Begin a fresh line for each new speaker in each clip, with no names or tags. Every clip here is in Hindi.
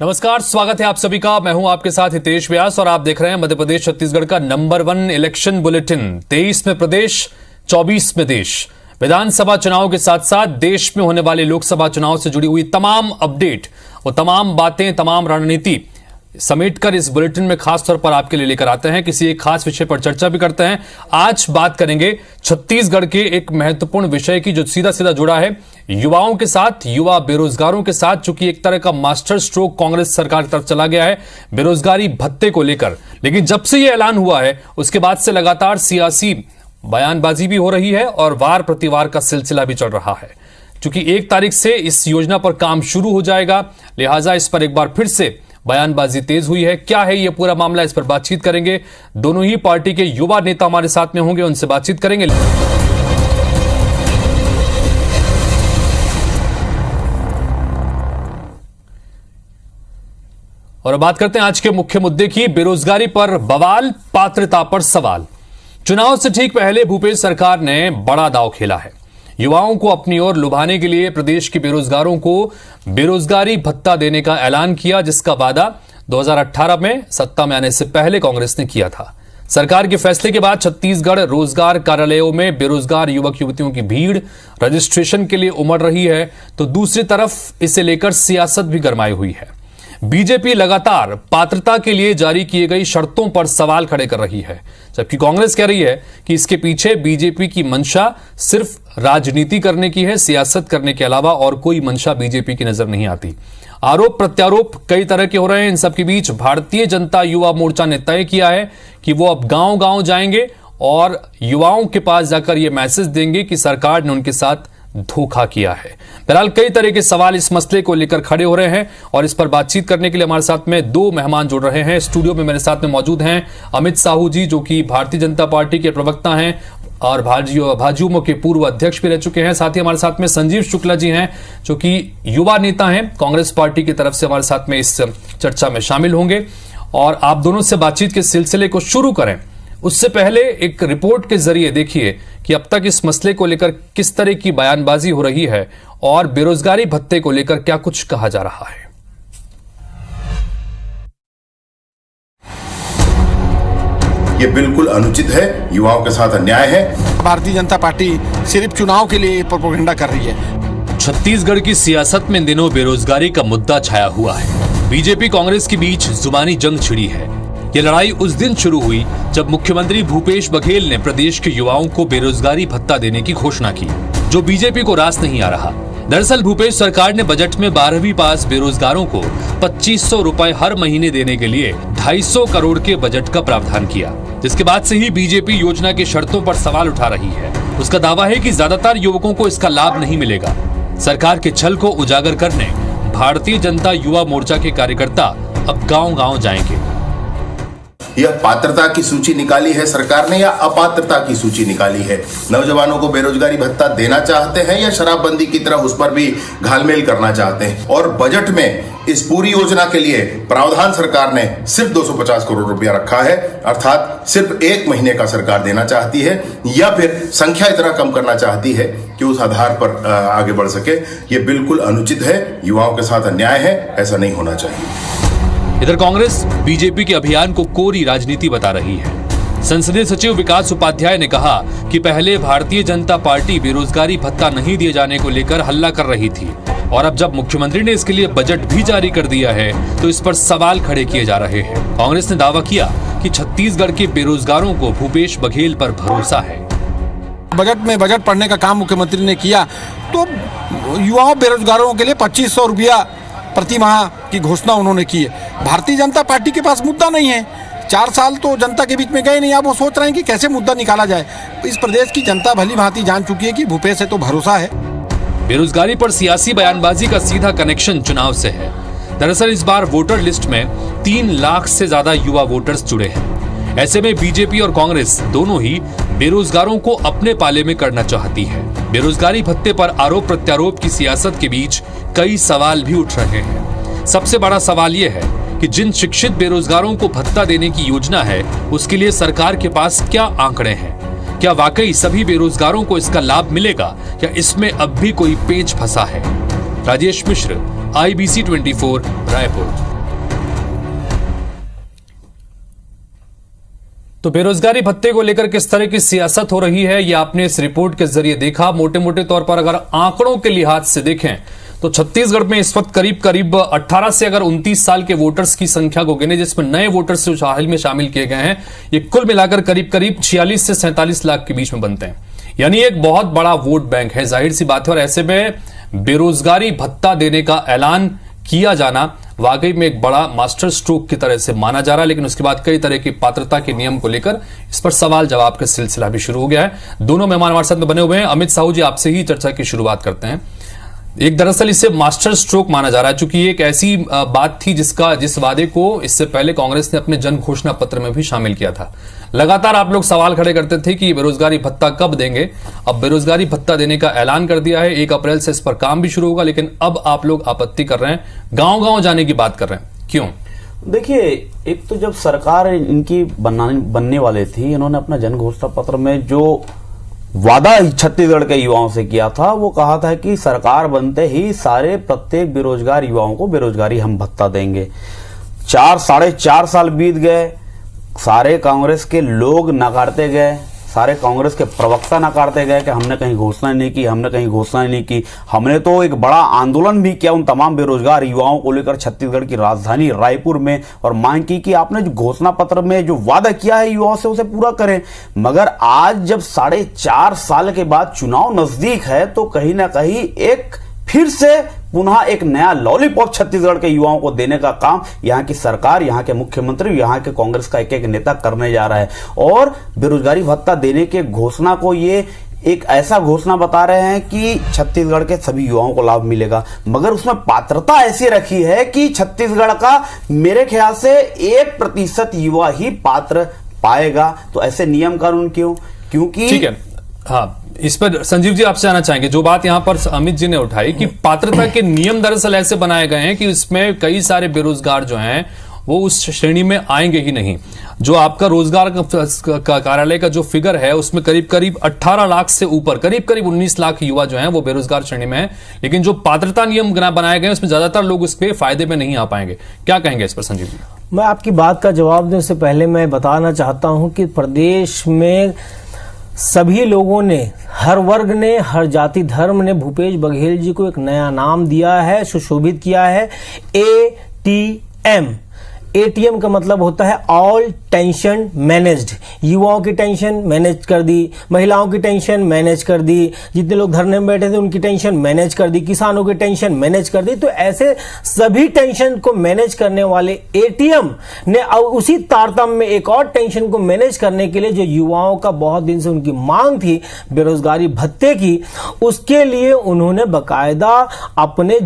नमस्कार, स्वागत है आप सभी का। मैं हूं आपके साथ हितेश व्यास और आप देख रहे हैं मध्य प्रदेश छत्तीसगढ़ का नंबर 1 इलेक्शन बुलेटिन। 23 में प्रदेश, 24 में देश। विधानसभा चुनाव के साथ साथ देश में होने वाले लोकसभा चुनाव से जुड़ी हुई तमाम अपडेट, वो तमाम बातें, तमाम रणनीति समेटकर इस बुलेटिन में खास तौर पर आपके लिए लेकर आते हैं। किसी एक खास विषय पर चर्चा भी करते हैं। आज बात करेंगे छत्तीसगढ़ के एक महत्वपूर्ण विषय की जो सीधा सीधा जुड़ा है युवाओं के साथ, युवा बेरोजगारों के साथ, चूंकि एक तरह का मास्टर स्ट्रोक कांग्रेस सरकार की तरफ चला गया है बेरोजगारी भत्ते को लेकर। लेकिन जब से यह ऐलान हुआ है उसके बाद से लगातार सियासी बयानबाजी भी हो रही है और वार प्रतिवार का सिलसिला भी चल रहा है। चूंकि 1 तारीख से इस योजना पर काम शुरू हो जाएगा, लिहाजा इस पर एक बार फिर से बयानबाजी तेज हुई है। क्या है यह पूरा मामला, इस पर बातचीत करेंगे। दोनों ही पार्टी के युवा नेता हमारे साथ में होंगे, उनसे बातचीत करेंगे। और बात करते हैं आज के मुख्य मुद्दे की। बेरोजगारी पर बवाल, पात्रता पर सवाल। चुनाव से ठीक पहले भूपेश सरकार ने बड़ा दांव खेला है। युवाओं को अपनी ओर लुभाने के लिए प्रदेश के बेरोजगारों को बेरोजगारी भत्ता देने का ऐलान किया, जिसका वादा 2018 में सत्ता में आने से पहले कांग्रेस ने किया था। सरकार के फैसले के बाद छत्तीसगढ़ रोजगार कार्यालयों में बेरोजगार युवक युवतियों की भीड़ रजिस्ट्रेशन के लिए उमड़ रही है, तो दूसरी तरफ इसे लेकर सियासत भी गरमाई हुई है। बीजेपी लगातार पात्रता के लिए जारी किए गई शर्तों पर सवाल खड़े कर रही है, जबकि कांग्रेस कह रही है कि इसके पीछे बीजेपी की मंशा सिर्फ राजनीति करने की है, सियासत करने के अलावा और कोई मंशा बीजेपी की नजर नहीं आती। आरोप प्रत्यारोप कई तरह के हो रहे हैं। इन सबके बीच भारतीय जनता युवा मोर्चा ने तय किया है कि वो अब गांव-गांव जाएंगे और युवाओं के पास जाकर ये मैसेज देंगे कि सरकार ने उनके साथ धोखा किया है। बहरहाल कई तरह के सवाल इस मसले को लेकर खड़े हो रहे हैं और इस पर बातचीत करने के लिए हमारे साथ में 2 मेहमान जुड़ रहे हैं। स्टूडियो में मेरे साथ में मौजूद हैं अमित साहू जी, जो कि भारतीय जनता पार्टी के प्रवक्ता हैं और भाजयुमो के पूर्व अध्यक्ष भी रह चुके हैं। साथ ही हमारे साथ में संजीव शुक्ला जी हैं, जो कि युवा नेता हैं, कांग्रेस पार्टी की तरफ से हमारे साथ में इस चर्चा में शामिल होंगे। और आप दोनों से बातचीत के सिलसिले को शुरू करें उससे पहले एक रिपोर्ट के जरिए देखिए कि अब तक इस मसले को लेकर किस तरह की बयानबाजी हो रही है और बेरोजगारी भत्ते को लेकर क्या कुछ कहा जा रहा है।
ये बिल्कुल अनुचित है, युवाओं के साथ अन्याय है।
भारतीय जनता पार्टी सिर्फ चुनाव के लिए प्रोपेगेंडा कर रही है।
छत्तीसगढ़ की सियासत में इन दिनों बेरोजगारी का मुद्दा छाया हुआ है। बीजेपी कांग्रेस के बीच जुबानी जंग छिड़ी है। ये लड़ाई उस दिन शुरू हुई जब मुख्यमंत्री भूपेश बघेल ने प्रदेश के युवाओं को बेरोजगारी भत्ता देने की घोषणा की, जो बीजेपी को रास नहीं आ रहा। दरअसल भूपेश सरकार ने बजट में 12वीं पास बेरोजगारों को 2500 रुपए हर महीने देने के लिए 250 करोड़ के बजट का प्रावधान किया, जिसके बाद से ही बीजेपी योजना की शर्तों पर सवाल उठा रही है। उसका दावा है कि ज्यादातर युवकों को इसका लाभ नहीं मिलेगा। सरकार के छल को उजागर करने भारतीय जनता युवा मोर्चा के कार्यकर्ता अब गाँव-गाँव जाएंगे।
यह पात्रता की सूची निकाली है सरकार ने या अपात्रता की सूची निकाली है? नौजवानों को बेरोजगारी भत्ता देना चाहते हैं या शराबबंदी की तरह उस पर भी घालमेल करना चाहते हैं? और बजट में इस पूरी योजना के लिए प्रावधान सरकार ने सिर्फ 250 करोड़ रुपया रखा है, अर्थात सिर्फ 1 महीने का सरकार देना चाहती है, या फिर संख्या इतना कम करना चाहती है कि उस आधार पर आगे बढ़ सके। ये बिल्कुल अनुचित है, युवाओं के साथ अन्याय है, ऐसा नहीं होना चाहिए।
इधर कांग्रेस बीजेपी के अभियान को कोरी राजनीति बता रही है। संसदीय सचिव विकास उपाध्याय ने कहा कि पहले भारतीय जनता पार्टी बेरोजगारी भत्ता नहीं दिए जाने को लेकर हल्ला कर रही थी और अब जब मुख्यमंत्री ने इसके लिए बजट भी जारी कर दिया है तो इस पर सवाल खड़े किए जा रहे हैं। कांग्रेस ने दावा किया कि छत्तीसगढ़ के बेरोजगारों को भूपेश बघेल पर भरोसा है।
बजट पढ़ने का काम मुख्यमंत्री ने किया तो युवाओं बेरोजगारों के लिए 2500 रुपया प्रति माह की घोषणा उन्होंने की है। भारतीय जनता पार्टी के पास मुद्दा नहीं है। 4 साल तो जनता के बीच में गए नहीं, अब वो सोच रहे हैं कि कैसे मुद्दा निकाला जाए। इस प्रदेश की जनता भली भांति जान चुकी है कि भूपेश से तो भरोसा है।
बेरोजगारी पर सियासी बयानबाजी का सीधा कनेक्शन चुनाव से है। दरअसल इस बार वोटर लिस्ट में 3 लाख से ज्यादा युवा वोटर्स जुड़े हैं। ऐसे में बीजेपी और कांग्रेस दोनों ही बेरोजगारों को अपने पाले में करना चाहती है। बेरोजगारी भत्ते पर आरोप प्रत्यारोप की सियासत के बीच कई सवाल भी उठ रहे हैं। सबसे बड़ा सवाल यह है कि जिन शिक्षित बेरोजगारों को भत्ता देने की योजना है उसके लिए सरकार के पास क्या आंकड़े हैं? क्या वाकई सभी बेरोजगारों को इसका लाभ मिलेगा या इसमें अब भी कोई पेच फंसा है? राजेश मिश्र, IBC 24, रायपुर। तो बेरोजगारी भत्ते को लेकर किस तरह की सियासत हो रही है, ये आपने इस रिपोर्ट के जरिए देखा। मोटे मोटे तौर पर अगर आंकड़ों के लिहाज से देखें तो छत्तीसगढ़ में इस वक्त करीब 18 से अगर 29 साल के वोटर्स की संख्या को गिने, जिसमें नए वोटर्स जो हाल में शामिल किए गए हैं, ये कुल मिलाकर करीब 46 से 47 लाख के बीच में बनते हैं। यानी एक बहुत बड़ा वोट बैंक है, जाहिर सी बात है। और ऐसे में बेरोजगारी भत्ता देने का ऐलान किया जाना वाकई में एक बड़ा मास्टर स्ट्रोक की तरह से माना जा रहा है। लेकिन उसके बाद कई तरह की पात्रता के नियम को लेकर इस पर सवाल जवाब का सिलसिला भी शुरू हो गया है। दोनों मेहमान हमारे साथ में बने हुए हैं। अमित साहू जी, आपसे ही चर्चा की शुरुआत करते हैं। एक दरअसल इसे मास्टर स्ट्रोक माना जा रहा है, चूंकि एक ऐसी बात थी जिस वादे को इससे पहले कांग्रेस ने अपने जन घोषणा पत्र में भी शामिल किया था। लगातार आप लोग सवाल खड़े करते थे कि बेरोजगारी भत्ता कब देंगे। अब बेरोजगारी भत्ता देने का ऐलान कर दिया है, 1 अप्रैल से इस पर काम भी शुरू होगा। लेकिन अब आप लोग आपत्ति कर रहे हैं, गांव-गांव जाने की बात कर रहे हैं, क्यों?
देखिए, एक तो जब सरकार इनकी बनने वाले थी, इन्होंने अपना जन घोषणा पत्र में जो वादा छत्तीसगढ़ के युवाओं से किया था, वो कहा था कि सरकार बनते ही प्रत्येक बेरोजगार युवाओं को बेरोजगारी हम भत्ता देंगे। 4 साढ़े 4 साल बीत गए, सारे कांग्रेस के लोग नकारते गए, सारे कांग्रेस के प्रवक्ता नकारते गए कि हमने कहीं घोषणा नहीं की, हमने कहीं घोषणा नहीं की। हमने तो एक बड़ा आंदोलन भी किया उन तमाम बेरोजगार युवाओं को लेकर छत्तीसगढ़ की राजधानी रायपुर में, और मांग की कि आपने जो घोषणा पत्र में जो वादा किया है युवाओं से उसे पूरा करें। मगर आज जब 4.5 साल के बाद चुनाव नजदीक है, तो कहीं ना कहीं एक फिर से पुनः एक नया लॉलीपॉप छत्तीसगढ़ के युवाओं को देने का काम यहाँ की सरकार, यहाँ के मुख्यमंत्री, यहाँ के कांग्रेस का एक नेता करने जा रहा है। और बेरोजगारी भत्ता देने के घोषणा को ये एक ऐसा घोषणा बता रहे हैं कि छत्तीसगढ़ के सभी युवाओं को लाभ मिलेगा, मगर उसमें पात्रता ऐसी रखी है कि छत्तीसगढ़ का मेरे ख्याल से 1% युवा ही पात्र पाएगा। तो ऐसे नियम कानून क्यों? क्योंकि
ठीक है, हाँ, इस पर संजीव जी आपसे आना चाहेंगे। जो बात यहां पर अमित जी ने उठाई कि पात्रता के नियम दरअसल ऐसे बनाए गए हैं कि इसमें कई सारे बेरोजगार जो हैं वो उस श्रेणी में आएंगे ही नहीं। जो आपका रोजगार का कार्यालय का जो फिगर है, उसमें करीब 18 लाख से ऊपर करीब 19 लाख युवा जो हैं वो बेरोजगार श्रेणी में हैं। लेकिन जो पात्रता नियम बनाए गए उसमें ज्यादातर लोग उसके फायदे में नहीं आ पाएंगे। क्या कहेंगे इस पर संजीव जी?
मैं आपकी बात का जवाब देने से पहले मैं बताना चाहता हूं कि प्रदेश में सभी लोगों ने, हर वर्ग ने, हर जाति धर्म ने भूपेश बघेल जी को एक नया नाम दिया है, सुशोभित किया है, ATM। ATM का मतलब होता है ऑल टेंशन मैनेज्ड। युवाओं की टेंशन मैनेज कर दी, महिलाओं की टेंशन मैनेज कर दी, जितने लोग धरने में बैठे थे उनकी टेंशन मैनेज कर दी, किसानों की टेंशन मैनेज कर दी। तो ऐसे सभी टेंशन को मैनेज करने वाले ATM ने अब उसी तारतम्य में एक और टेंशन को मैनेज करने के लिए, जो युवाओं का बहुत दिन से उनकी मांग थी बेरोजगारी भत्ते की, उसके लिए उन्होंने बकायदा अपने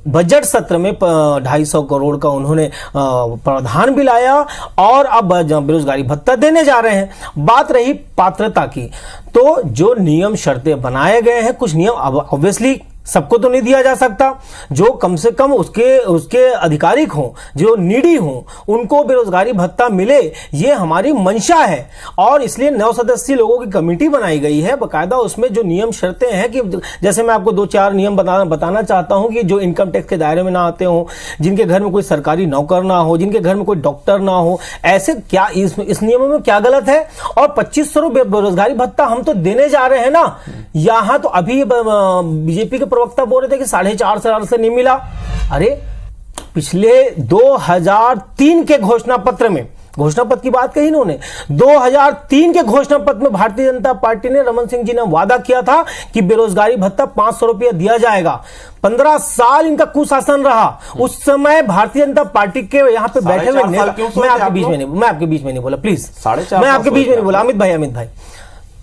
बजट सत्र में 250 करोड़ का उन्होंने प्रावधान भी लाया और अब बेरोजगारी भत्ता देने जा रहे हैं। बात रही पात्रता की, तो जो नियम शर्तें बनाए गए हैं, कुछ नियम अब ऑब्वियसली सबको तो नहीं दिया जा सकता। जो कम से कम उसके अधिकारिक हों, जो नीडी हों, उनको बेरोजगारी भत्ता मिले, ये हमारी मंशा है। और इसलिए 9 सदस्यीय लोगों की कमेटी बनाई गई है बकायदा। उसमें जो नियम शर्तें हैं कि जैसे मैं आपको 2-4 नियम बताना चाहता हूं कि जो इनकम टैक्स के दायरे में ना आते हों, जिनके घर में कोई सरकारी नौकर ना हो, जिनके घर में कोई डॉक्टर ना हो, ऐसे क्या इस नियमों में क्या गलत है? और 2500 रुपये बेरोजगारी भत्ता हम तो देने जा रहे हैं ना। यहां तो अभी बीजेपी के प्रवक्ता बोल रहे थे कि 4.5 साल से नहीं मिला। अरे पिछले 2003 के घोषणा पत्र में, घोषणा पत्र की बात कही इन्होंने, 2003 के घोषणा पत्र में भारतीय जनता पार्टी ने, रमन सिंह जी ने वादा किया था कि बेरोजगारी भत्ता 500 रुपया दिया जाएगा। 15 साल इनका कुशासन रहा। उस समय भारतीय जनता पार्टी के यहां पे बैठे हुए नेता, मैं आपके बीच में नहीं बोला प्लीज, मैं आपके बीच में नहीं बोला। अमित भाई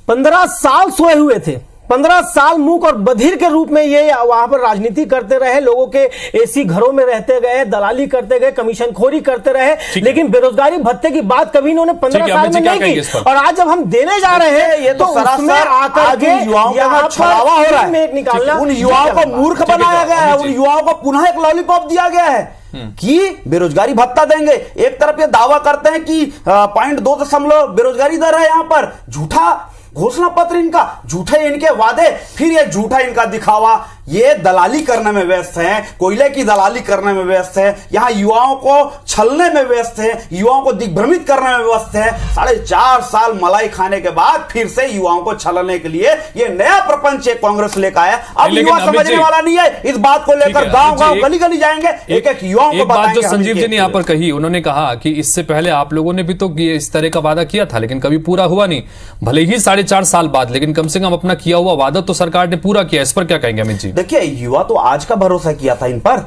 15 साल सोए हुए थे, 15 साल मूक और बधिर के रूप में ये वहां पर राजनीति करते रहे, लोगों के एसी घरों में रहते गए, दलाली करते गए, कमीशन खोरी करते रहे, लेकिन बेरोजगारी भत्ते की बात कभी इन्होंने 15 साल में नहीं की। और आज जब हम देने जा रहे हैं, ये तो सरासर आकर के युवाओं का छलावा हो रहा है, निकालना, उन युवाओं को मूर्ख बनाया गया है, उन युवाओं को पुनः एक लॉलीपॉप दिया गया है कि बेरोजगारी भत्ता देंगे। एक तरफ ये दावा करते हैं कि 0.2 बेरोजगारी दर है, यहां पर झूठा घोषणा पत्र इनका, झूठे इनके वादे, फिर ये झूठा इनका दिखावा
ये दलाली करने में व्यस्त हैं, कोयले की दलाली करने में व्यस्त है, यहां युवाओं को छलने में व्यस्त है, युवाओं को दिग्भ्रमित करने में व्यस्त है। 4.5 साल मलाई खाने के बाद फिर से युवाओं को छलने के लिए ये नया प्रपंच कांग्रेस लेकर आया। अब युवा समझने वाला नहीं है इस बात को लेकर, गांव गांव गली गली जाएंगे, एक एक युवाओं को
बात जो
बताएंगे।
संजीव जी ने यहाँ पर कही, उन्होंने कहा कि इससे पहले आप लोगों ने भी तो इस तरह का वादा किया था लेकिन कभी पूरा हुआ नहीं, भले ही 4.5 साल बाद, लेकिन कम से कम अपना किया हुआ वादा तो सरकार ने पूरा किया। इस पर क्या कहेंगे अमित जी?
देखिए, युवा तो आज का भरोसा किया था इन पर।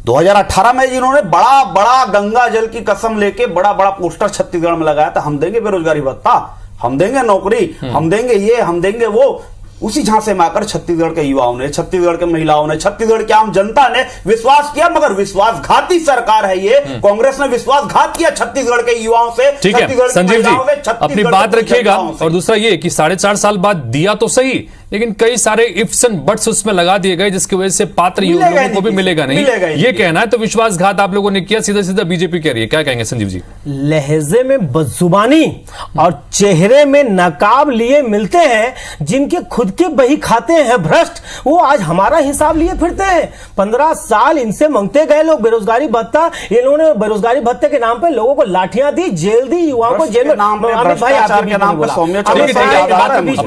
2018 में जिन्होंने बड़ा बड़ा गंगा जल की कसम लेके बड़ा बड़ा पोस्टर छत्तीसगढ़ में लगाया था, हम देंगे बेरोजगारी भत्ता, हम देंगे नौकरी, हम देंगे ये, हम देंगे वो, उसी झांसे में आकर छत्तीसगढ़ के युवाओं ने, छत्तीसगढ़ के महिलाओं ने, छत्तीसगढ़ की आम जनता ने विश्वास किया, मगर विश्वासघाती सरकार है ये। कांग्रेस ने विश्वासघात किया छत्तीसगढ़ के युवाओं से।
ठीक है संजीव जी, अपनी बात रखिएगा। और दूसरा ये कि 4.5 साल बाद दिया तो सही, लेकिन कई सारे इफ्स एंड बट्स उसमें लगा दिए गए जिसकी वजह से पात्र लोगों को भी मिलेगा नहीं, ये कहना है। तो विश्वासघात आप लोगों ने किया, सीधा सीधा बीजेपी कह रही है, क्या कहेंगे संजीव जी?
लहजे में बदजुबानी और चेहरे में नकाब लिए मिलते हैं, जिनके खुद के बही खाते हैं भ्रष्ट, वो आज हमारा हिसाब लिए फिरते हैं। 15 साल इनसे मांगते गए लोग बेरोजगारी भत्ता, इन्होंने बेरोजगारी भत्ते के नाम पे लोगों को लाठियां दी, जेल दी, युवाओं को जेल में।
अपनी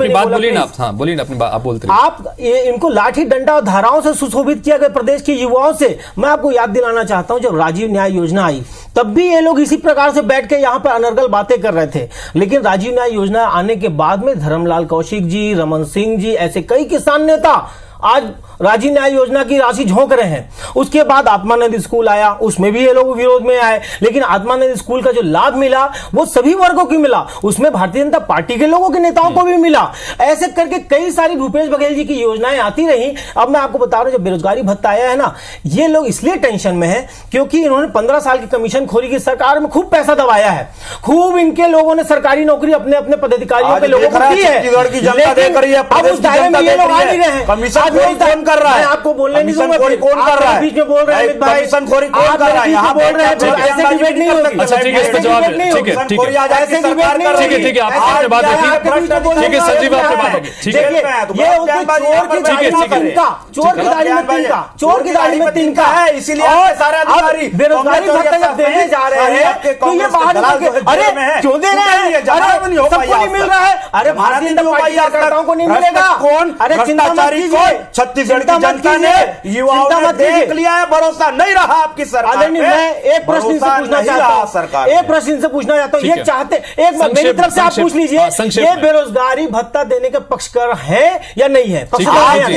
बात बोलिए ना, हाँ बोलिए ना, आप बोलते हैं।
आप इनको लाठी डंडा और धाराओं से सुशोभित किया गया प्रदेश के युवाओं से। मैं आपको याद दिलाना चाहता हूं, जब राजीव न्याय योजना आई तब भी ये लोग इसी प्रकार से बैठ के यहां पर अनर्गल बातें कर रहे थे, लेकिन राजीव न्याय योजना आने के बाद में धर्मलाल कौशिक जी, रमन सिंह जी, ऐसे कई किसान नेता आज राजीव न्याय योजना की राशि झोंक रहे हैं। उसके बाद आत्मानंद स्कूल आया, उसमें भी ये लोग विरोध में आए, लेकिन आत्मानंद स्कूल का जो लाभ मिला वो सभी वर्गों को मिला, उसमें भारतीय जनता पार्टी के लोगों के नेताओं को भी मिला। ऐसे करके कई सारी भूपेश बघेल जी की योजनाएं आती रही। अब मैं आपको बता रहा हूं, जब बेरोजगारी भत्ता आया है ना, ये लोग इसलिए टेंशन में है क्योंकि इन्होंने 15 साल की कमीशन खोरी की सरकार में खूब पैसा दबाया है, खूब इनके लोगों ने सरकारी नौकरी अपने अपने पदाधिकारियों के लोगों को दी है, अब उस दायरे में ये लोग आ नहीं रहे हैं।
कर रहा है,
मैं आपको बोलने नहीं दूंगा,
कौन कर रहा है,
बीच में बोल रहे हैं भाई,
कमीशनखोरी कौन कर रहा है, यहाँ
बोल रहे हैं, ऐसे डिबेट नहीं होगी।
अच्छा ठीक है, इस पर जवाब ठीक है, ठीक है, ठीक है, आपने बात रखी, ठीक है संजीव, आपने बात रखी, ठीक है,
चोर की दाढ़ी में तिनका, चोर की दाढ़ी में तिनका है, इसीलिए सारे अधिकारी बेरोजगारी भत्ता जब देने जा रहे हैं तो ये बाहर अरे क्यों दे रहे हैं, सबको नहीं मिल रहा है, अरे भारतीय जनता पार्टी कार्यकर्ताओं को नहीं मिलेगा, कौन, अरे चिंता मत कीजिए,
छत्तीसगढ़ की जनता ने युवाओं ने देख लिया है, भरोसा नहीं रहा आपकी सरकार पे।
मैं एक प्रश्न से पूछना चाहता हूं, सरकार एक प्रश्न से पूछना चाहता हूं, ये चाहते एक मेरी तरफ से आप पूछ लीजिए, ये बेरोजगारी भत्ता देने के पक्षकार है या नहीं है?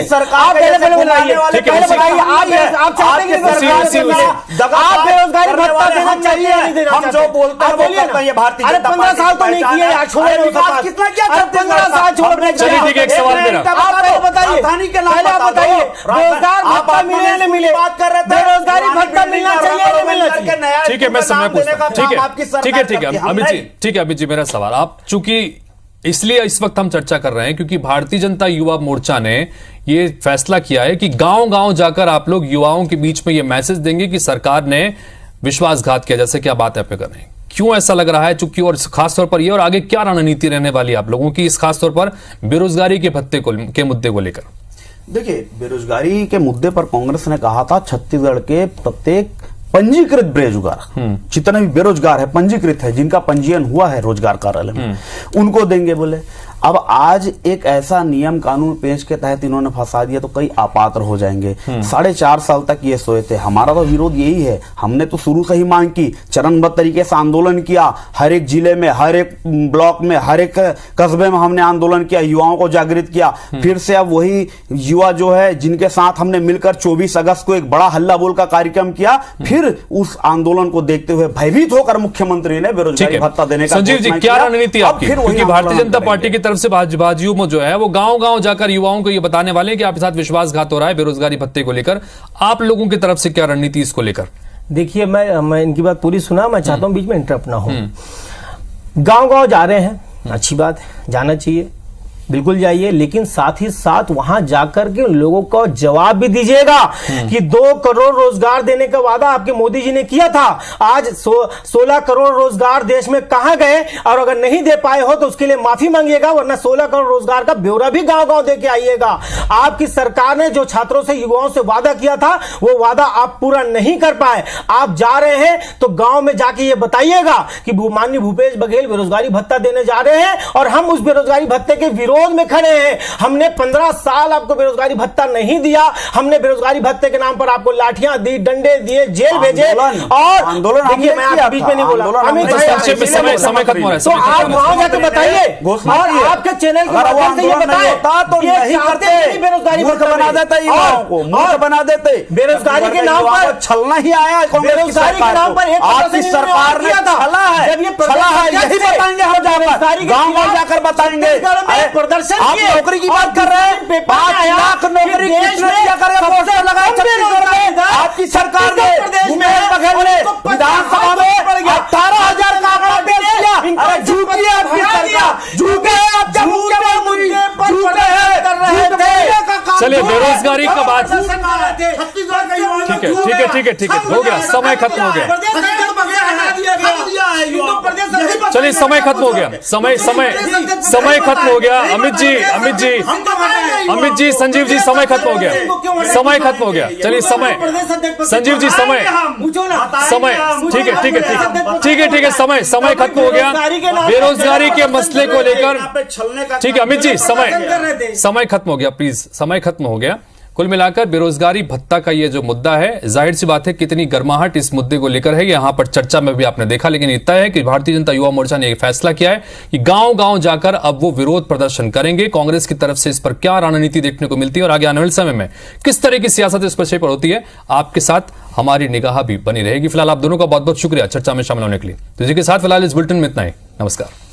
सरकार पहले बताइए, आप चाहते हैं आप बेरोजगारी भत्ता देना चाहिए या नहीं देना?
हम जो बोलते हैं बोलिए, भारतीय जनता
15 साल तो नहीं किए यार, छोड़े
कितना क्या
15 साल छोड़ने
चलिए ठीक है, एक सवाल मेरा,
आप बताइए, बताइए बेरोजगार भत्ता मिले या नहीं मिले,
बात कर रहे थे,
बेरोजगारी भत्ता मिलना चाहिए या नहीं मिलना चाहिए?
ठीक है, मैं समय पूछता हूं, ठीक है अमित जी, ठीक है अमित जी, मेरा सवाल, आप चूंकि इसलिए इस वक्त हम चर्चा कर रहे हैं क्योंकि भारतीय जनता युवा मोर्चा ने ये फैसला किया है कि गांव-गांव जाकर आप लोग युवाओं के बीच में ये मैसेज देंगे कि सरकार ने विश्वासघात किया, जैसे कि आप बात आप कर रहे हैं। क्यों ऐसा लग रहा है, चूंकि और खासतौर पर ये, और आगे क्या रणनीति रहने वाली है आप लोगों की इस खासतौर पर बेरोजगारी के भत्ते के मुद्दे को लेकर?
देखिए, बेरोजगारी के मुद्दे पर कांग्रेस ने कहा था छत्तीसगढ़ के प्रत्येक पंजीकृत बेरोजगार, जितने भी बेरोजगार है, पंजीकृत है, जिनका पंजीयन हुआ है रोजगार कार्यालय में, उनको देंगे बोले। अब आज एक ऐसा नियम कानून पेश के तहत इन्होंने फंसा दिया तो कई अपात्र हो जाएंगे। 4.5 साल तक ये सोए थे। हमारा तो विरोध यही है, हमने तो शुरू से ही मांग की, चरणबद्ध तरीके से आंदोलन किया, हर एक जिले में, हर एक ब्लॉक में, हर एक कस्बे में हमने आंदोलन किया, युवाओं को जागृत किया। फिर से अब वही युवा जो है जिनके साथ हमने मिलकर 24 अगस्त को एक बड़ा हल्ला बोल का कार्यक्रम किया, फिर उस आंदोलन को देखते हुए भयभीत होकर मुख्यमंत्री ने बेरोजगारी भत्ता देने का
संजीव जी, क्या रणनीति आपकी? क्योंकि भारतीय जनता पार्टी की तरफ से बाजियों में जो है वो गांव-गांव जाकर युवाओं को ये बताने वाले हैं कि आपके साथ विश्वासघात हो रहा है बेरोजगारी भत्ते को लेकर। आप लोगों की तरफ से क्या रणनीति इसको लेकर?
देखिए, मैं इनकी बात पूरी सुना, मैं चाहता हूं बीच में इंटरप्ट ना हो। गांव-गांव जा रहे हैं, अच्छी बात है, जाना चाहिए, बिल्कुल जाइए, लेकिन साथ ही साथ वहां जाकर के लोगों को जवाब भी दीजिएगा कि 2 करोड़ रोजगार देने का वादा आपके मोदी जी ने किया था, आज 16 करोड़ रोजगार देश में कहां गए, और अगर नहीं दे पाए हो तो उसके लिए माफी मांगिएगा, वरना 16 करोड़ रोजगार का ब्यौरा भी गांव-गांव देके आइएगा। आपकी सरकार ने जो छात्रों से, युवाओं से वादा किया था, वो वादा आप पूरा नहीं कर पाए। आप जा रहे हैं तो गांव में जाके ये बताइएगा कि माननीय भूपेश बघेल बेरोजगारी भत्ता देने जा रहे हैं और हम उस बेरोजगारी भत्ते के विरोध में खड़े हैं। हमने 15 साल आपको बेरोजगारी भत्ता नहीं दिया, हमने बेरोजगारी भत्ते के नाम पर आपको लाठियां दी, डंडे दिए, जेल भेजे, और
आंदोलन
देखिए मैं आपके बीच में नहीं बोला, अमित भाई
समय खत्म हो रहा है,
तो आप वहां जाकर बताइए और आपके चैनल के माध्यम से ये बताएं
तो नहीं करते,
बेरोजगारी भत्ता
बना देते, मूर्ख बना देते,
बेरोजगारी के नाम पर
छलना ही आया
बेरोजगारी के नाम पर
आपकी सरकार ने छला है,
जब ये
छला है, यही बताएंगे हम जाकर गांव-गांव जाकर बताएंगे।
प्रदर्शन
आप नौकरी की बात कर रहे हैं, 5 लाख नौकरी किसने दिया करके पोस्टर लगाए छत्तीसगढ़ में? आपकी सरकार ने, भूपेश बघेल ने विधानसभा में 18,000 का आंकड़ा पेश किया। अरे झूठी है आपकी सरकार, झूठे हैं आपके मुख्यमंत्री, झूठे हैं।
चलिए, बेरोजगारी का बात, ठीक है, हो गया, समय खत्म हो गया। चलिए, समय खत्म हो गया, समय खत्म हो गया। अमित जी, संजीव जी, समय खत्म हो गया, चलिए, संजीव जी, समय ठीक है, समय खत्म हो गया। बेरोजगारी के मसले को लेकर, ठीक है अमित जी, समय खत्म हो गया, प्लीज, समय खत्म हो गया। कुल मिलाकर बेरोजगारी भत्ता का ये जो मुद्दा है, जाहिर सी बात है कितनी गर्माहट इस मुद्दे को लेकर है, यहां पर चर्चा में भी आपने देखा, लेकिन इतना है कि भारतीय जनता युवा मोर्चा ने एक फैसला किया है कि गांव-गांव जाकर अब वो विरोध प्रदर्शन करेंगे। कांग्रेस की तरफ से इस पर क्या रणनीति देखने को मिलती है और आगे आने वाले समय में किस तरह की सियासत इस विषय पर होती है, आपके साथ हमारी निगाह भी बनी रहेगी। फिलहाल आप दोनों का बहुत बहुत शुक्रिया चर्चा में शामिल होने के लिए। तो इसी के साथ फिलहाल इस बुलेटिन में इतना ही। नमस्कार।